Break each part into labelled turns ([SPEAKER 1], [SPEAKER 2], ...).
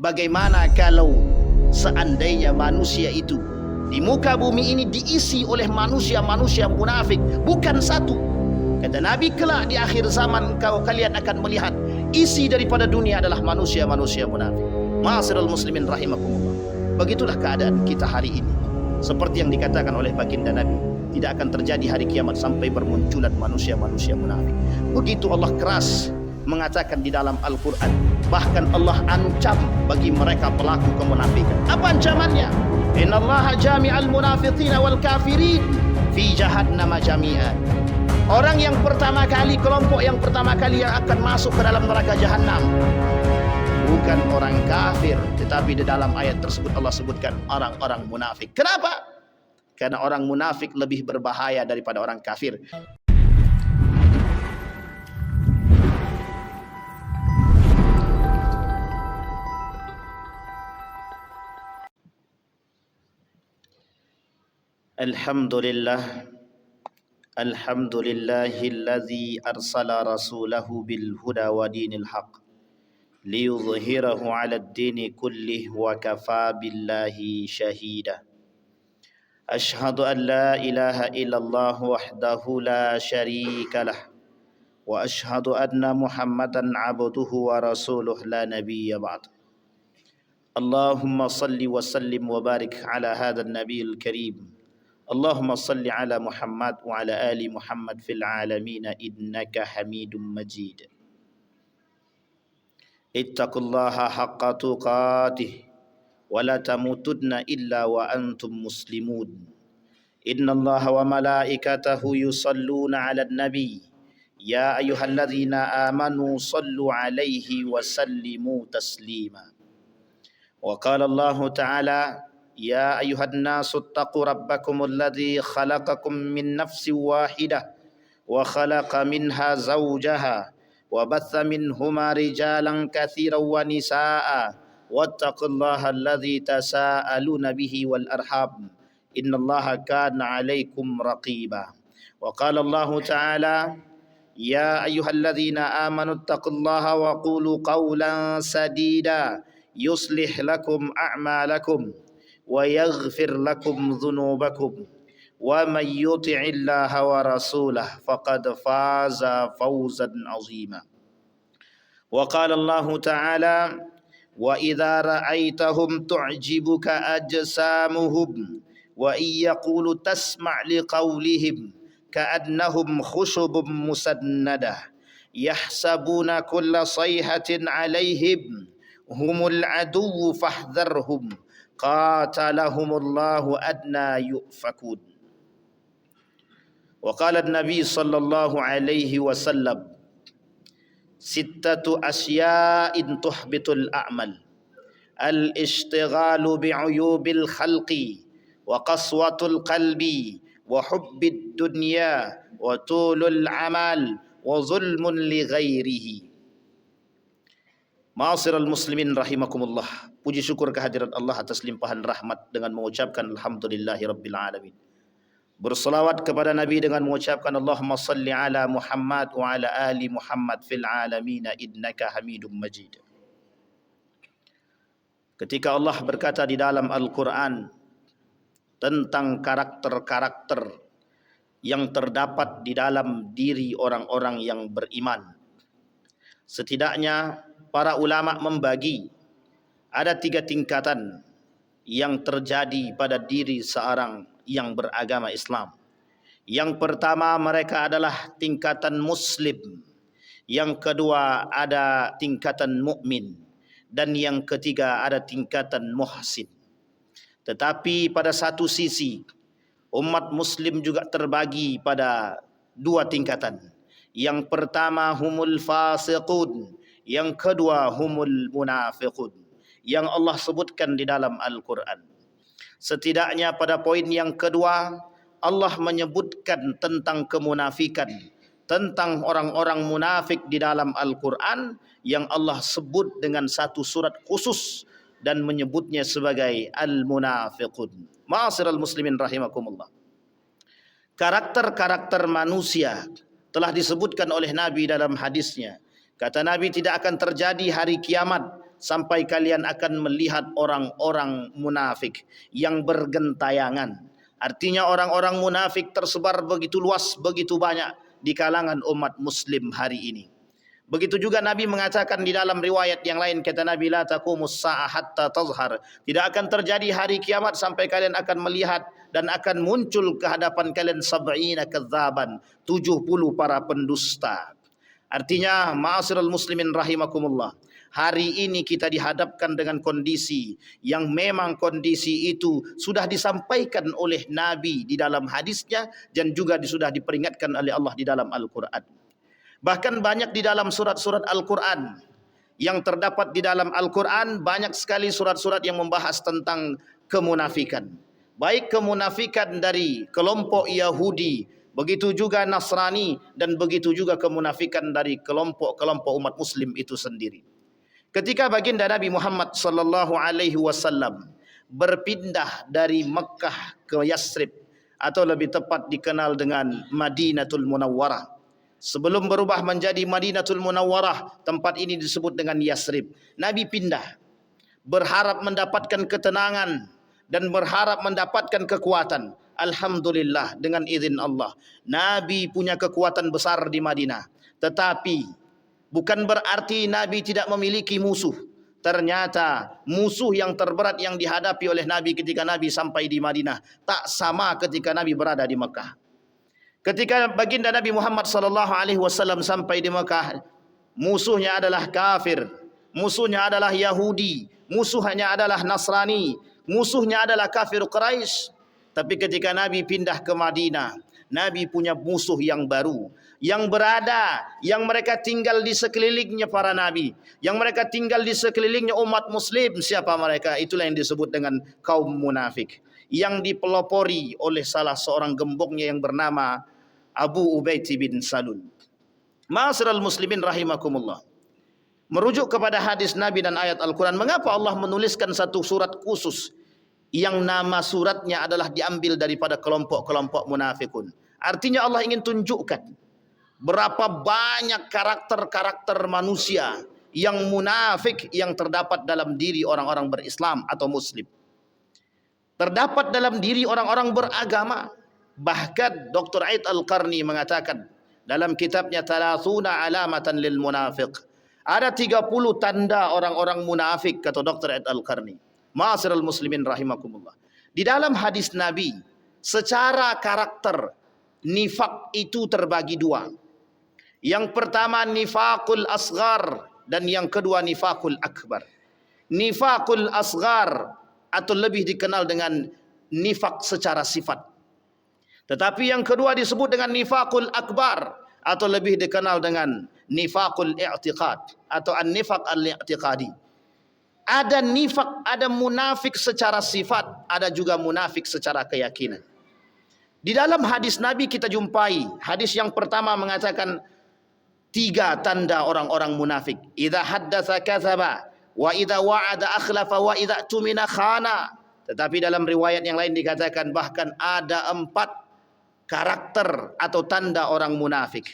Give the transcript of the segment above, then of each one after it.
[SPEAKER 1] Bagaimana kalau seandainya manusia itu di muka bumi ini diisi oleh manusia-manusia munafik, bukan satu. Kata Nabi, kelak di akhir zaman kalian akan melihat isi daripada dunia adalah manusia-manusia munafik. Ma'asyiral muslimin rahimakumullah. Begitulah keadaan kita hari ini. Seperti yang dikatakan oleh baginda Nabi, tidak akan terjadi hari kiamat sampai bermunculan manusia-manusia munafik. Begitu Allah keras mengatakan di dalam Al-Quran. Bahkan Allah ancam bagi mereka pelaku kemunafikan. Apa ancamannya? Innallaha jami'al munafiqina wal kafirin fi jahannama jami'an. Orang yang pertama kali, kelompok yang pertama kali yang akan masuk ke dalam neraka jahanam bukan orang kafir, tetapi di dalam ayat tersebut Allah sebutkan orang-orang munafik. Kenapa? Karena orang munafik lebih berbahaya daripada orang kafir. Alhamdulillahilladzi arsala rasulahu bil huda wa dinil haq liyudhhirahu 'alad dini kullih wa kafa billahi shahida. Ashhadu an la ilaha illallah wahdahu la syarika lah wa ashhadu anna Muhammadan 'abduhu wa rasuluh la nabiyya ba'd. Allahumma salli wa sallim wa barik ala hadzal nabiyil karim. Allahumma salli ala Muhammad wa ala ali Muhammad fil alamin innaka Hamidum Majid. Ittaqullaha haqqa tuqatih wa la tamutunna illa wa antum muslimun. Innallaha wa malaikatahu yusalluna 'alan nabi ya ayyuhalladzina amanu sallu 'alaihi wa sallimu taslima. Wa qala Allah ta'ala يا أيها الناس اتقوا ربكم الذي خلقكم من نفس واحدة وخلق منها زوجها وبث منهما رجالا كثيرا ونساء واتقوا الله الذي تساءلون به والأرحام إن الله كان عليكم رقيبا. وقال الله تعالى يا أيها الذين آمنوا اتقوا الله وقولوا قولا سديدا يصلح لكم أعمالكم ويغفر لكم ذنوبكم ومن يطع الله ورسوله فقد فاز فوزا عظيما. وقال الله تعالى وإذا رأيتهم تعجبك أجسامهم وإن يقولوا تسمع لقولهم كأنهم خشب مسندة يحسبون كل صيحة عليهم هم العدو فاحذرهم qatalahumullahu adna yu'fakun. Wa qala an-nabi sallallahu alaihi wasallam sittatu asya'in tuhbitul a'mal al-ishtighalu bi'uyubil khalqi wa qaswatul qalbi wa hubbid dunya wa tulul amal wa zulmun li ghairihi. Ma'asyiral muslimin rahimakumullah. Puji syukur kehadirat Allah atas limpahan rahmat dengan mengucapkan alhamdulillahi rabbil alamin. Berselawat kepada Nabi dengan mengucapkan Allahumma salli ala Muhammad wa ala ali Muhammad fil alamin innaka Hamidum Majid. Ketika Allah berkata di dalam Al-Quran tentang karakter-karakter yang terdapat di dalam diri orang-orang yang beriman, setidaknya para ulama membagi ada 3 tingkatan yang terjadi pada diri seorang yang beragama Islam. Yang pertama, mereka adalah tingkatan muslim. Yang kedua, ada tingkatan mukmin. Dan yang ketiga, ada tingkatan muhsin. Tetapi pada satu sisi, umat muslim juga terbagi pada 2 tingkatan. Yang pertama, humul fasiqun. Yang kedua, humul munafiqun, yang Allah sebutkan di dalam Al-Quran. Setidaknya pada poin yang kedua, Allah menyebutkan tentang kemunafikan, tentang orang-orang munafik di dalam Al-Quran, yang Allah sebut dengan satu surat khusus dan menyebutnya sebagai Al-Munafiqun. Ma'asyiral muslimin rahimakumullah. Karakter-karakter manusia telah disebutkan oleh Nabi dalam hadisnya. Kata Nabi, tidak akan terjadi hari kiamat sampai kalian akan melihat orang-orang munafik yang bergentayangan. Artinya orang-orang munafik tersebar begitu luas, begitu banyak di kalangan umat muslim hari ini. Begitu juga Nabi mengatakan di dalam riwayat yang lain, kata Nabi, la taqumus sa'ah hatta tazhar. Tidak akan terjadi hari kiamat sampai kalian akan melihat dan akan muncul ke hadapan kalian sab'ina kadzaban, 70 para pendusta. Artinya, ma'asyiral muslimin rahimakumullah, hari ini kita dihadapkan dengan kondisi yang memang kondisi itu sudah disampaikan oleh Nabi di dalam hadisnya dan juga sudah diperingatkan oleh Allah di dalam Al-Quran. Bahkan banyak di dalam surat-surat Al-Quran, yang terdapat di dalam Al-Quran banyak sekali surat-surat yang membahas tentang kemunafikan. Baik kemunafikan dari kelompok Yahudi, begitu juga Nasrani, dan begitu juga kemunafikan dari kelompok-kelompok umat muslim itu sendiri. Ketika baginda Nabi Muhammad sallallahu alaihi wasallam berpindah dari Mekah ke Yasrib, atau lebih tepat dikenal dengan Madinatul Munawwarah, sebelum berubah menjadi Madinatul Munawwarah, tempat ini disebut dengan Yasrib. Nabi pindah, berharap mendapatkan ketenangan dan berharap mendapatkan kekuatan. Alhamdulillah, dengan izin Allah, Nabi punya kekuatan besar di Madinah. Tetapi bukan berarti Nabi tidak memiliki musuh. Ternyata musuh yang terberat yang dihadapi oleh Nabi ketika Nabi sampai di Madinah tak sama ketika Nabi berada di Mekah. Ketika baginda Nabi Muhammad sallallahu alaihi wasallam sampai di Mekah, musuhnya adalah kafir, musuhnya adalah Yahudi, musuhnya adalah Nasrani, musuhnya adalah kafir Quraisy. Tapi ketika Nabi pindah ke Madinah, Nabi punya musuh yang baru, yang berada, yang mereka tinggal di sekelilingnya para nabi, yang mereka tinggal di sekelilingnya umat muslim. Siapa mereka? Itulah yang disebut dengan kaum munafik, yang dipelopori oleh salah seorang gembongnya yang bernama Abu Ubaid bin Salul. Ma'asyiral muslimin rahimakumullah, merujuk kepada hadis Nabi dan ayat Al-Quran, mengapa Allah menuliskan satu surat khusus yang nama suratnya adalah diambil daripada kelompok-kelompok munafikun? Artinya Allah ingin tunjukkan berapa banyak karakter-karakter manusia yang munafik yang terdapat dalam diri orang-orang berislam atau muslim, terdapat dalam diri orang-orang beragama. Bahkan Dr. Aid Al-Qarni mengatakan dalam kitabnya Thalathuna Alamatan lil Munafiq, ada 30 tanda orang-orang munafik, kata Dr. Aid Al-Qarni. Ma'asyiral muslimin rahimakumullah, di dalam hadis Nabi secara karakter nifak itu terbagi dua. Yang pertama nifakul asghar dan yang kedua nifakul akbar. Nifakul asghar atau lebih dikenal dengan nifak secara sifat. Tetapi yang kedua disebut dengan nifakul akbar atau lebih dikenal dengan nifakul i'tiqad atau an-nifaq al-i'tiqadi. Ada nifak, ada munafik secara sifat, ada juga munafik secara keyakinan. Di dalam hadis Nabi kita jumpai, hadis yang pertama mengatakan 3 tanda orang-orang munafik. Idza haddatsa kadzaba wa idza wa'ada akhlafa wa idza tumina khana. Tetapi dalam riwayat yang lain dikatakan bahkan ada 4 karakter atau tanda orang munafik.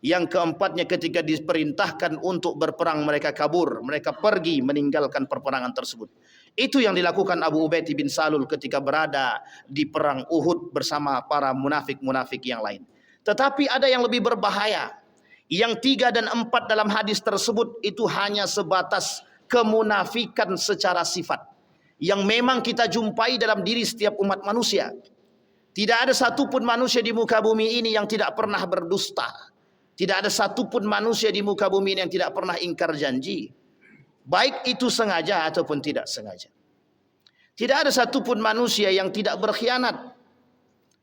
[SPEAKER 1] Yang keempatnya, ketika diperintahkan untuk berperang mereka kabur, mereka pergi meninggalkan perperangan tersebut. Itu yang dilakukan Abu Ubaid bin Salul ketika berada di perang Uhud bersama para munafik-munafik yang lain. Tetapi ada yang lebih berbahaya. Yang 3 dan 4 dalam hadis tersebut itu hanya sebatas kemunafikan secara sifat, yang memang kita jumpai dalam diri setiap umat manusia. Tidak ada satupun manusia di muka bumi ini yang tidak pernah berdusta. Tidak ada satupun manusia di muka bumi ini yang tidak pernah ingkar janji, baik itu sengaja ataupun tidak sengaja. Tidak ada satupun manusia yang tidak berkhianat.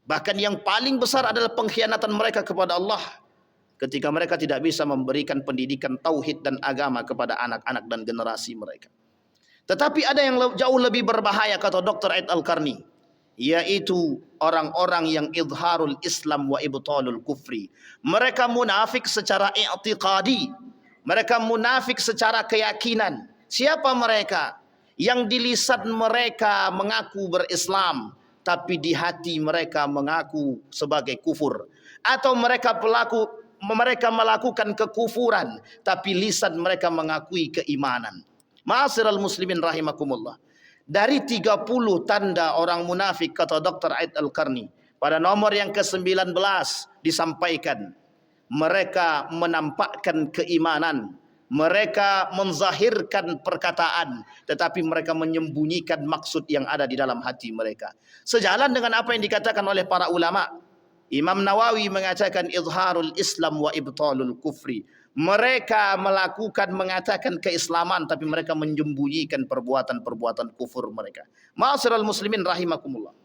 [SPEAKER 1] Bahkan yang paling besar adalah pengkhianatan mereka kepada Allah, ketika mereka tidak bisa memberikan pendidikan tauhid dan agama kepada anak-anak dan generasi mereka. Tetapi ada yang jauh lebih berbahaya, kata Dr. Aid Al-Qarni, yaitu orang-orang yang izharul Islam wa ibtalul kufri. Mereka munafik secara i'tiqadi, mereka munafik secara keyakinan. Siapa mereka? Yang di lisan mereka mengaku berislam, tapi di hati mereka mengaku sebagai kufur. Atau mereka melakukan kekufuran, tapi lisan mereka mengakui keimanan. Ma'asyiral muslimin rahimakumullah. Dari 30 tanda orang munafik, kata Dr. Aid Al-Qarni, pada nomor yang ke-19 disampaikan, mereka menampakkan keimanan, mereka menzahirkan perkataan, tetapi mereka menyembunyikan maksud yang ada di dalam hati mereka. Sejalan dengan apa yang dikatakan oleh para ulama, Imam Nawawi mengatakan izharul Islam wa ibtalul kufri. Mereka mengatakan keislaman, tapi mereka menyembunyikan perbuatan-perbuatan kufur mereka. Ma'asyiral muslimin rahimakumullah.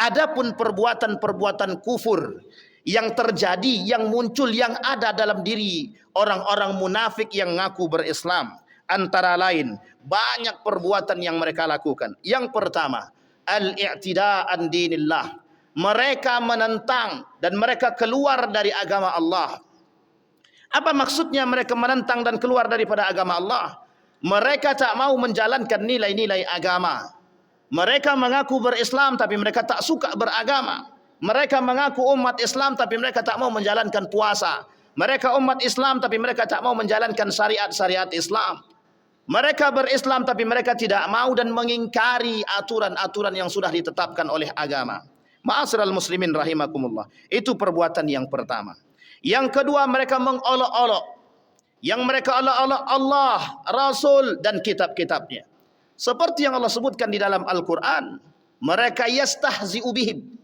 [SPEAKER 1] Adapun perbuatan-perbuatan kufur yang terjadi, yang muncul, yang ada dalam diri orang-orang munafik yang ngaku berislam, antara lain banyak perbuatan yang mereka lakukan. Yang pertama, al-i'tida'an dinillah. Mereka menentang dan mereka keluar dari agama Allah. Apa maksudnya mereka menentang dan keluar daripada agama Allah? Mereka tak mau menjalankan nilai-nilai agama. Mereka mengaku berislam tapi mereka tak suka beragama. Mereka mengaku umat Islam tapi mereka tak mau menjalankan puasa. Mereka umat Islam tapi mereka tak mau menjalankan syariat-syariat Islam. Mereka berislam tapi mereka tidak mau dan mengingkari aturan-aturan yang sudah ditetapkan oleh agama. Ma'asyiral muslimin rahimakumullah. Itu perbuatan yang pertama. Yang kedua, mereka mengolok-olok. Yang mereka olok-olok Allah, Rasul dan kitab-kitabnya. Seperti yang Allah sebutkan di dalam Al-Quran. Mereka yastahzi'u bihim.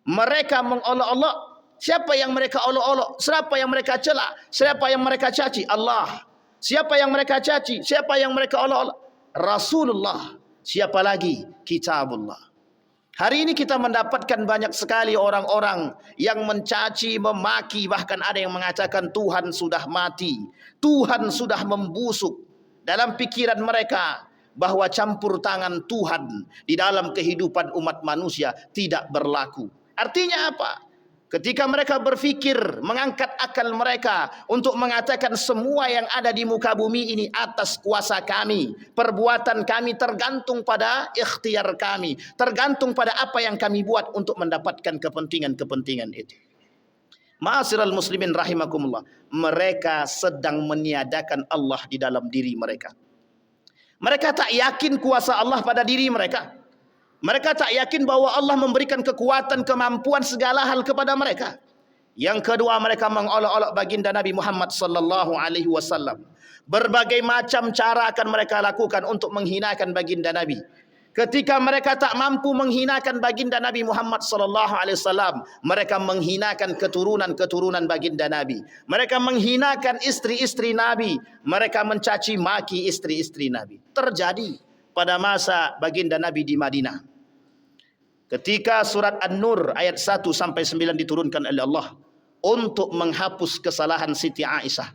[SPEAKER 1] Mereka mengolok-olok. Siapa yang mereka olok-olok? Siapa yang mereka celak? Siapa yang mereka caci? Allah. Siapa yang mereka caci? Siapa yang mereka olok-olok? Rasulullah. Siapa lagi? Kitabullah. Hari ini kita mendapatkan banyak sekali orang-orang yang mencaci, memaki, bahkan ada yang mengatakan Tuhan sudah mati, Tuhan sudah membusuk. Dalam pikiran mereka bahwa campur tangan Tuhan di dalam kehidupan umat manusia tidak berlaku. Artinya apa? Ketika mereka berfikir, mengangkat akal mereka untuk mengatakan semua yang ada di muka bumi ini atas kuasa kami, perbuatan kami tergantung pada ikhtiar kami, tergantung pada apa yang kami buat untuk mendapatkan kepentingan-kepentingan itu. Ma'asyiral muslimin rahimakumullah, mereka sedang meniadakan Allah di dalam diri mereka. Mereka tak yakin kuasa Allah pada diri mereka. Mereka tak yakin bahwa Allah memberikan kekuatan, kemampuan, segala hal kepada mereka. Yang kedua, mereka mengolok-olok baginda Nabi Muhammad sallallahu alaihi wasallam. Berbagai macam cara akan mereka lakukan untuk menghinakan baginda Nabi. Ketika mereka tak mampu menghinakan baginda Nabi Muhammad sallallahu alaihi wasallam, mereka menghinakan keturunan-keturunan baginda Nabi. Mereka menghinakan istri-istri Nabi. Mereka mencaci maki istri-istri Nabi. Terjadi pada masa baginda Nabi di Madinah. Ketika surat An-Nur ayat 1 sampai 9 diturunkan oleh Allah untuk menghapus kesalahan Siti Aisyah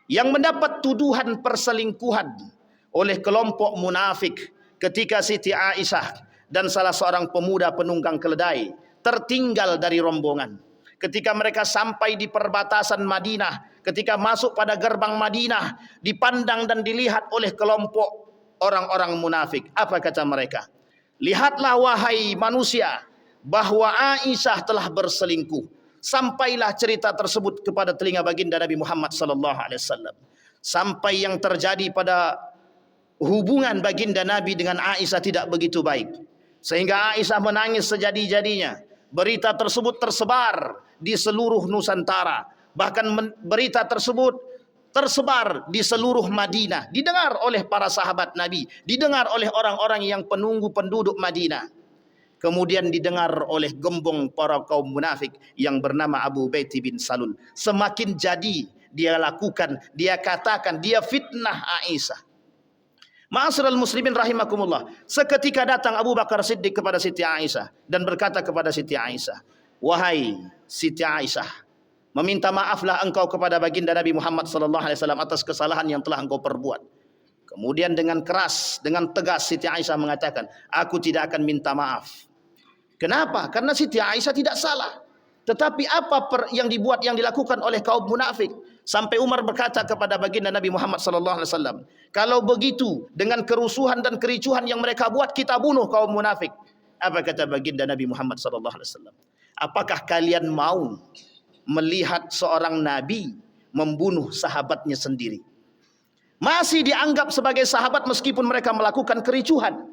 [SPEAKER 1] yang mendapat tuduhan perselingkuhan oleh kelompok munafik ketika Siti Aisyah dan salah seorang pemuda penunggang keledai tertinggal dari rombongan. Ketika mereka sampai di perbatasan Madinah, ketika masuk pada gerbang Madinah, dipandang dan dilihat oleh kelompok orang-orang munafik. Apa kata mereka? Lihatlah wahai manusia, bahwa Aisyah telah berselingkuh. Sampailah cerita tersebut kepada telinga baginda Nabi Muhammad sallallahu alaihi wasallam. Sampai yang terjadi pada hubungan baginda Nabi dengan Aisyah tidak begitu baik. Sehingga Aisyah menangis sejadi-jadinya. Berita tersebut tersebar di seluruh Nusantara. Bahkan berita tersebut tersebar di seluruh Madinah, didengar oleh para sahabat Nabi, didengar oleh orang-orang yang penunggu penduduk Madinah. Kemudian didengar oleh gembong para kaum munafik yang bernama Abu Baiti bin Salul. Semakin jadi dia lakukan, dia katakan, dia fitnah Aisyah. Ma'asyiral muslimin rahimakumullah. Seketika datang Abu Bakar Siddiq kepada Siti Aisyah dan berkata kepada Siti Aisyah, "Wahai Siti Aisyah, meminta maaflah engkau kepada baginda Nabi Muhammad sallallahu alaihi wasallam atas kesalahan yang telah engkau perbuat." Kemudian dengan keras, dengan tegas Siti Aisyah mengatakan, "Aku tidak akan minta maaf." Kenapa? Karena Siti Aisyah tidak salah. Tetapi apa yang dilakukan oleh kaum munafik? Sampai Umar berkata kepada baginda Nabi Muhammad sallallahu alaihi wasallam, "Kalau begitu, dengan kerusuhan dan kericuhan yang mereka buat, kita bunuh kaum munafik." Apa kata baginda Nabi Muhammad sallallahu alaihi wasallam? "Apakah kalian mau melihat seorang nabi membunuh sahabatnya sendiri?" Masih dianggap sebagai sahabat meskipun mereka melakukan kericuhan.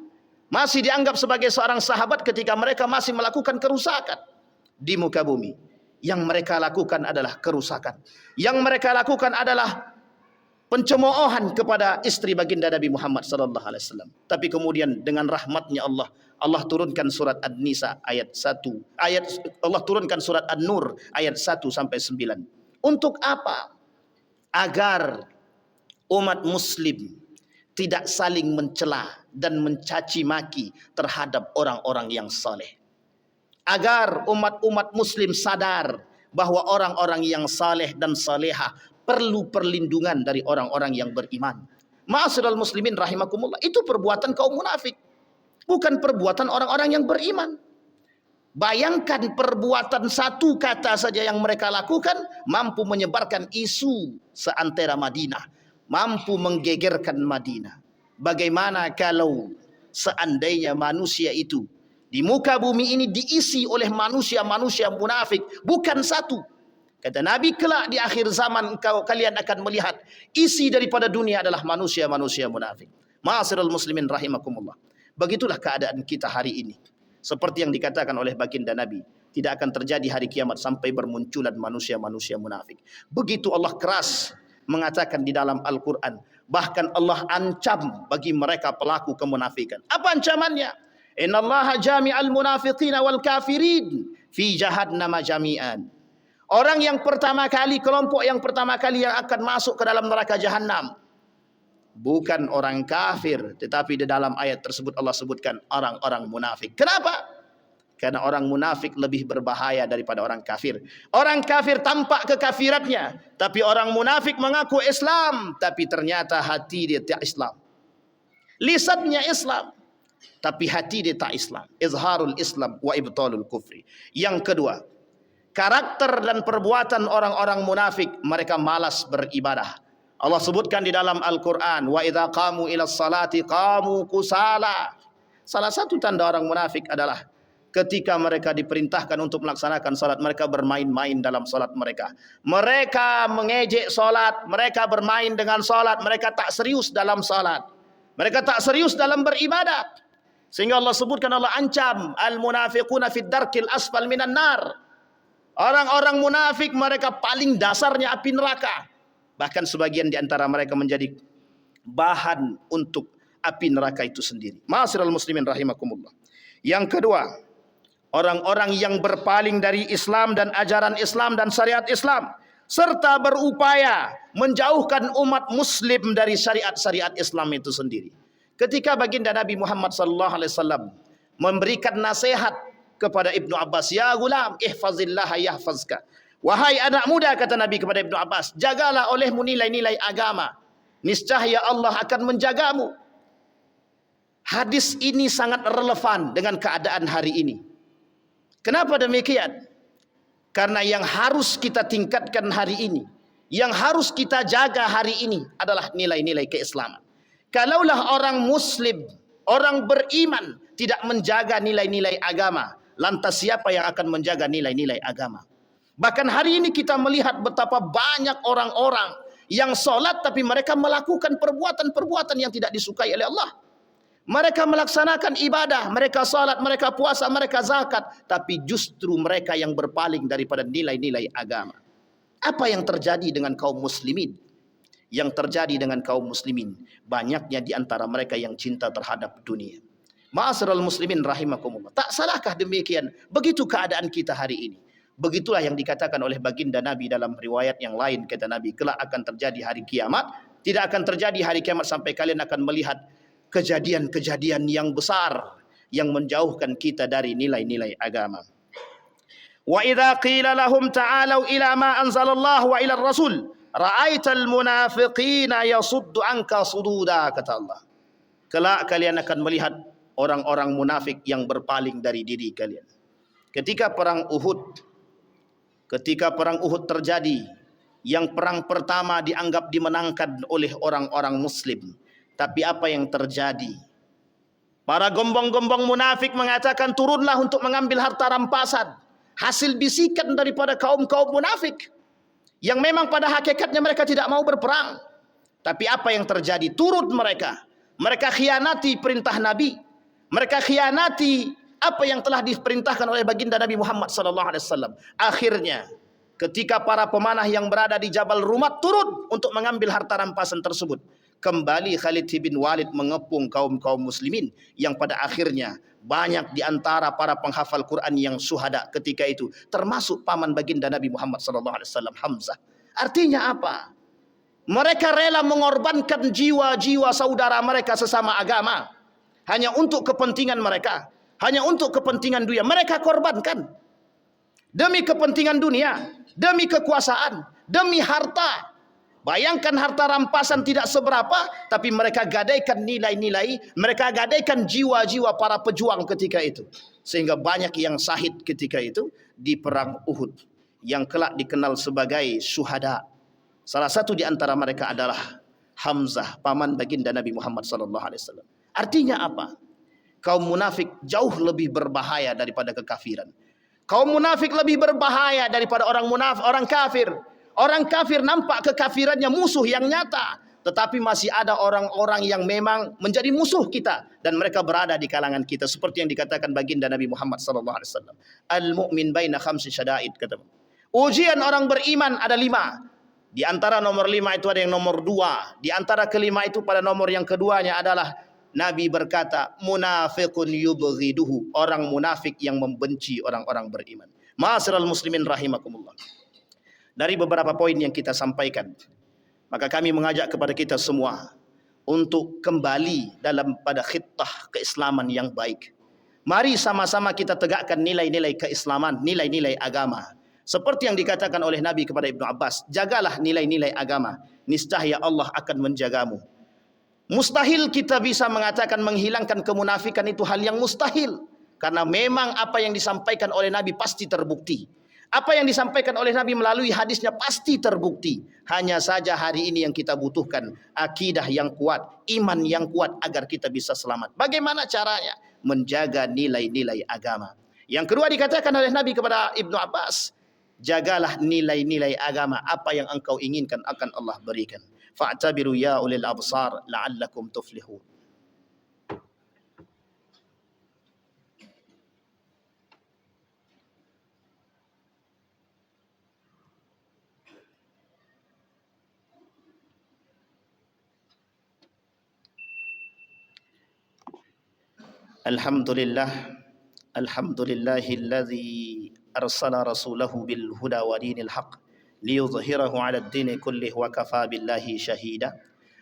[SPEAKER 1] Masih dianggap sebagai seorang sahabat ketika mereka masih melakukan kerusakan di muka bumi. Yang mereka lakukan adalah kerusakan. Yang mereka lakukan adalah pencemoohan kepada istri baginda Nabi Muhammad sallallahu alaihi wasallam. Tapi kemudian dengan rahmatnya Allah, Allah turunkan surat An-Nisa ayat 1. Allah turunkan surat An-Nur ayat 1 sampai 9. Untuk apa? Agar umat muslim tidak saling mencela dan mencaci maki terhadap orang-orang yang saleh. Agar umat-umat muslim sadar bahwa orang-orang yang saleh dan salehah perlu perlindungan dari orang-orang yang beriman. Ma'asyiral muslimin rahimakumullah, itu perbuatan kaum munafik, bukan perbuatan orang-orang yang beriman. Bayangkan perbuatan satu kata saja yang mereka lakukan mampu menyebarkan isu seantero Madinah, mampu menggegerkan Madinah. Bagaimana kalau seandainya manusia itu di muka bumi ini diisi oleh manusia-manusia munafik, bukan satu. Kata Nabi, kelak di akhir zaman kalian akan melihat isi daripada dunia adalah manusia-manusia munafik. Ma'asyiral muslimin rahimakumullah. Begitulah keadaan kita hari ini. Seperti yang dikatakan oleh baginda Nabi, tidak akan terjadi hari kiamat sampai bermunculan manusia-manusia munafik. Begitu Allah keras mengatakan di dalam Al-Quran. Bahkan Allah ancam bagi mereka pelaku kemunafikan. Apa ancamannya? Innallaha jami'al munafiqina wal kafirin fi jahannama jami'an. Orang yang pertama kali, kelompok yang pertama kali yang akan masuk ke dalam neraka jahanam bukan orang kafir, tetapi di dalam ayat tersebut Allah sebutkan orang-orang munafik. Kenapa? Karena orang munafik lebih berbahaya daripada orang kafir. Orang kafir tampak kekafirannya, tapi orang munafik mengaku Islam, tapi ternyata hati dia tak Islam. Lisannya Islam, tapi hati dia tak Islam. Izharul Islam wa ibtalul kufri. Yang kedua, karakter dan perbuatan orang-orang munafik, mereka malas beribadah. Allah sebutkan di dalam Al-Quran, wa idza qamu ila salati qamu kusala. Salah satu tanda orang munafik adalah ketika mereka diperintahkan untuk melaksanakan salat, mereka bermain-main dalam salat mereka. Mereka mengejek salat, mereka bermain dengan salat, mereka tak serius dalam salat. Mereka tak serius dalam beribadat. Sehingga Allah sebutkan, Allah ancam al-munafiquna fid darkil asfal minan nar. Orang-orang munafik mereka paling dasarnya api neraka. Bahkan sebagian di antara mereka menjadi bahan untuk api neraka itu sendiri. Ma'asyiral muslimin rahimakumullah. Yang kedua, orang-orang yang berpaling dari Islam dan ajaran Islam dan syariat Islam, serta berupaya menjauhkan umat muslim dari syariat-syariat Islam itu sendiri. Ketika baginda Nabi Muhammad SAW memberikan nasihat kepada Ibnu Abbas, ya gulam ihfazillah yahfazka. Wahai anak muda, kata Nabi kepada Ibnu Abbas, jagalah olehmu nilai-nilai agama, niscaya Allah akan menjagamu. Hadis ini sangat relevan dengan keadaan hari ini. Kenapa demikian? Karena yang harus kita tingkatkan hari ini, yang harus kita jaga hari ini adalah nilai-nilai keislaman. Kalaulah orang muslim, orang beriman tidak menjaga nilai-nilai agama, lantas siapa yang akan menjaga nilai-nilai agama? Bahkan hari ini kita melihat betapa banyak orang-orang yang sholat tapi mereka melakukan perbuatan-perbuatan yang tidak disukai oleh Allah. Mereka melaksanakan ibadah, mereka sholat, mereka puasa, mereka zakat, tapi justru mereka yang berpaling daripada nilai-nilai agama. Apa yang terjadi dengan kaum muslimin? Yang terjadi dengan kaum muslimin, banyaknya di antara mereka yang cinta terhadap dunia. Ma'asyiral muslimin rahimakumullah. Tak salahkah demikian? Begitu keadaan kita hari ini. Begitulah yang dikatakan oleh baginda Nabi dalam riwayat yang lain, kata Nabi, kelak akan terjadi hari kiamat. Tidak akan terjadi hari kiamat sampai kalian akan melihat kejadian-kejadian yang besar yang menjauhkan kita dari nilai-nilai agama. Wa idza qila lahum ta'alu ila ma anzalallahu wa ila ar-rasul ra'aital munafiqina yasuddu anka sududa, kata Allah. Kelak kalian akan melihat orang-orang munafik yang berpaling dari diri kalian. Ketika perang Uhud terjadi, yang perang pertama dianggap dimenangkan oleh orang-orang muslim. Tapi apa yang terjadi? Para gombong-gombong munafik mengatakan turunlah untuk mengambil harta rampasan. Hasil bisikan daripada kaum-kaum munafik. Yang memang pada hakikatnya mereka tidak mau berperang. Tapi apa yang terjadi? Turut mereka. Mereka khianati perintah Nabi. Mereka khianati apa yang telah diperintahkan oleh baginda Nabi Muhammad SAW. Akhirnya, ketika para pemanah yang berada di Jabal Rumat turut untuk mengambil harta rampasan tersebut, kembali Khalid bin Walid mengepung kaum-kaum muslimin yang pada akhirnya banyak di antara para penghafal Quran yang syuhada ketika itu, termasuk paman baginda Nabi Muhammad SAW, Hamzah. Artinya apa? Mereka rela mengorbankan jiwa-jiwa saudara mereka sesama agama hanya untuk kepentingan mereka, hanya untuk kepentingan dunia. Mereka korbankan demi kepentingan dunia, demi kekuasaan, demi harta. Bayangkan harta rampasan tidak seberapa, tapi mereka gadaikan nilai-nilai, mereka gadaikan jiwa-jiwa para pejuang ketika itu. Sehingga banyak yang syahid ketika itu di perang Uhud, yang kelak dikenal sebagai syuhada. Salah satu di antara mereka adalah Hamzah, paman baginda Nabi Muhammad SAW. Artinya apa? Kaum munafik jauh lebih berbahaya daripada kekafiran. Kaum munafik lebih berbahaya daripada orang kafir. Orang kafir nampak kekafirannya musuh yang nyata, tetapi masih ada orang-orang yang memang menjadi musuh kita dan mereka berada di kalangan kita, seperti yang dikatakan baginda Nabi Muhammad SAW. Al-mu'min baina khamsi syada'id, kata. Ujian orang beriman ada 5. Di antara nomor 5 itu ada yang nomor 2. Di antara kelima itu pada nomor yang keduanya adalah Nabi berkata, munafiqun yubghiduhu, orang munafik yang membenci orang-orang beriman. Ma'asyiral muslimin rahimakumullah. Dari beberapa poin yang kita sampaikan, maka kami mengajak kepada kita semua untuk kembali pada khittah keislaman yang baik. Mari sama-sama kita tegakkan nilai-nilai keislaman, nilai-nilai agama. Seperti yang dikatakan oleh Nabi kepada Ibnu Abbas, jagalah nilai-nilai agama, niscaya Allah akan menjagamu. Mustahil kita bisa mengatakan menghilangkan kemunafikan, itu hal yang mustahil. Karena memang apa yang disampaikan oleh Nabi pasti terbukti. Apa yang disampaikan oleh Nabi melalui hadisnya pasti terbukti. Hanya saja hari ini yang kita butuhkan akidah yang kuat, iman yang kuat agar kita bisa selamat. Bagaimana caranya? Menjaga nilai-nilai agama. Yang kedua dikatakan oleh Nabi kepada Ibnu Abbas, jagalah nilai-nilai agama. Apa yang engkau inginkan akan Allah berikan. Fa'tabiru ya ulil absar la'allakum tuflihun. Alhamdulillah, alhamdulillahilladzi arsala rasulahu bil huda wa dinil haq liyudhhirahu 'ala ad-din kullih wa kafa billahi shahida.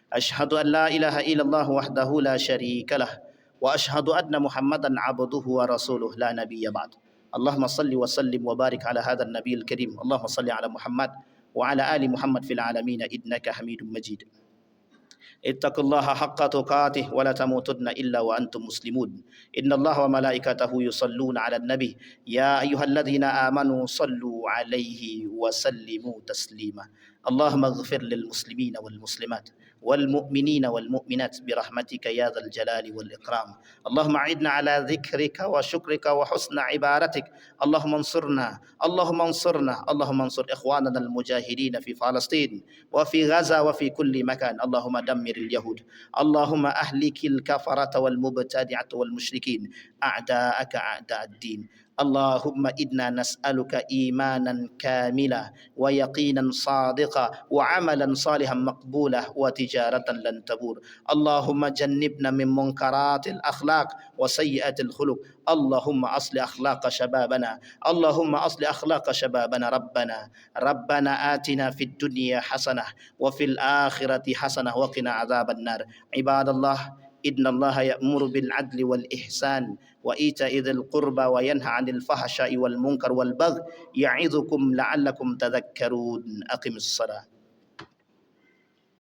[SPEAKER 1] Ashhadu an la ilaha illallah wahdahu la syarika lah wa ashhadu anna Muhammadan 'abduhu wa rasuluh la nabiyya ba'd. Allahumma salli wa sallim wa barik ala hadzal nabiyil karim. Allahumma salli ala Muhammad wa ala ali Muhammad fil alamin innaka Hamidum Majid. Ittaqullaha haqqa tuqatih wa la tamutunna illa wa antum muslimun. Innallaha wa malaikatahu yusalluna 'alan nabi ya ayyuhalladzina amanu sallu 'alaihi wa sallimu taslima. Allahumma ighfir lil muslimina wal muslimat wal mu'minina wal mu'minat birahmatika ya dzal jalali wal ikram. Allahumma a'idna 'ala dzikrika wa syukrika wa husna ibadatik. Allahumma ansurna, Allahumma ansurna, Allahumma ansur ikhwanana al mujahidin fi Palestin wa fi Gaza wa fi kulli makan. Allahumma dammiril yahud, Allahumma ahlikil kafarata wal mubtadi'ata wal musyrikin a'da'aka a'da'ad din. Allahumma inna nas'aluka imanan kamila wa yaqinan sadiqa wa amalan salihan maqbulah wa tijaratan lan tabur. Allahumma jannibna min munkaratil akhlaq wa sayyiatil khuluq. Allahumma asli akhlaqa shababana, Allahumma asli akhlaqa shababana. Rabbana atina fid dunya hasanah wa fil akhirati hasanah wa qina adzaban nar. Ibadallah, inna Allah ya'muru bil adli wal ihsan wa ita'i dzil qurba wa yanha 'anil fahsya'i wal munkar wal baghi ya'idzukum la'allakum tadhakkarun. Aqimus shalah.